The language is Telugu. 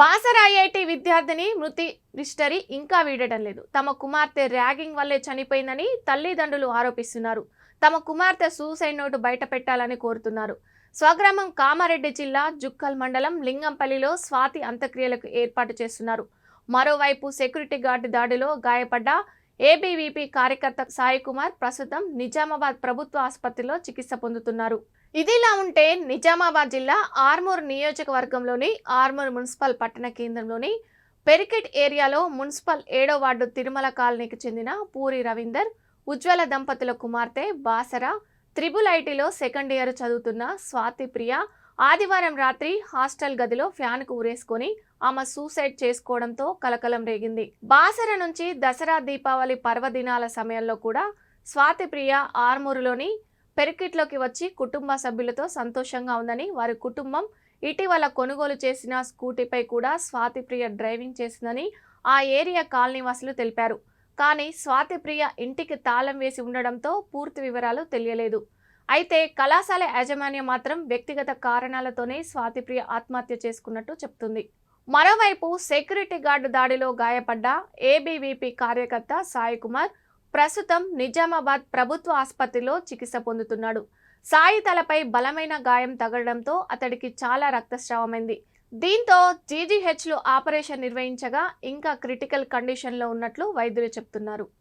బాసర ఐఐటి విద్యార్థిని మృతి మిస్టరీ ఇంకా వీడటం లేదు. తమ కుమార్తె ర్యాగింగ్ వల్లే చనిపోయిందని తల్లిదండ్రులు ఆరోపిస్తున్నారు. తమ కుమార్తె సూసైడ్ నోటు బయట పెట్టాలని కోరుతున్నారు. స్వగ్రామం కామారెడ్డి జిల్లా జుక్కల్ మండలం లింగంపల్లిలో స్వాతి అంత్యక్రియలకు ఏర్పాటు చేస్తున్నారు. మరోవైపు సెక్యూరిటీ గార్డు దాడిలో గాయపడ్డ ఏబీవీపీ కార్యకర్త సాయి కుమార్ ప్రస్తుతం నిజామాబాద్ ప్రభుత్వ ఆసుపత్రిలో చికిత్స పొందుతున్నారు. ఇదిలా ఉంటే నిజామాబాద్ జిల్లా ఆర్మూర్ నియోజకవర్గంలోని ఆర్మూర్ మున్సిపల్ పట్టణ కేంద్రంలోని పెరికెట్ ఏరియాలో మున్సిపల్ 7వ వార్డు తిరుమల కాలనీకి చెందిన పూరి రవీందర్, ఉజ్వల దంపతుల కుమార్తె బాసర త్రిబుల్ ఐటీలో సెకండ్ ఇయర్ చదువుతున్న స్వాతి ప్రియ ఆదివారం రాత్రి హాస్టల్ గదిలో ఫ్యాన్కు ఉరేసుకొని ఆమె సూసైడ్ చేసుకోవడంతో కలకలం రేగింది. బాసర నుంచి దసరా దీపావళి పర్వదినాల సమయంలో కూడా స్వాతి ప్రియ ఆర్మూరులోని పెరికిట్లోకి వచ్చి కుటుంబ సభ్యులతో సంతోషంగా ఉందని, వారి కుటుంబం ఇటీవల కొనుగోలు చేసిన స్కూటీపై కూడా స్వాతి ప్రియ డ్రైవింగ్ చేసిందని ఆ ఏరియా కాలనీవాసులు తెలిపారు. కానీ స్వాతి ప్రియ ఇంటికి తాళం వేసి ఉండడంతో పూర్తి వివరాలు తెలియలేదు. అయితే కళాశాల యాజమాన్యం మాత్రం వ్యక్తిగత కారణాలతోనే స్వాతి ప్రియ ఆత్మహత్య చేసుకున్నట్టు చెప్తుంది. మరోవైపు సెక్యూరిటీ గార్డు దాడిలో గాయపడ్డ ఏబీవీపీ కార్యకర్త సాయి కుమార్ ప్రస్తుతం నిజామాబాద్ ప్రభుత్వ ఆసుపత్రిలో చికిత్స పొందుతున్నాడు. సాయి తలపై బలమైన గాయం తగలడంతో అతడికి చాలా రక్తస్రావమైంది. దీంతో జీజీహెచ్లో ఆపరేషన్ నిర్వహించగా ఇంకా క్రిటికల్ కండిషన్లో ఉన్నట్లు వైద్యులు చెప్తున్నారు.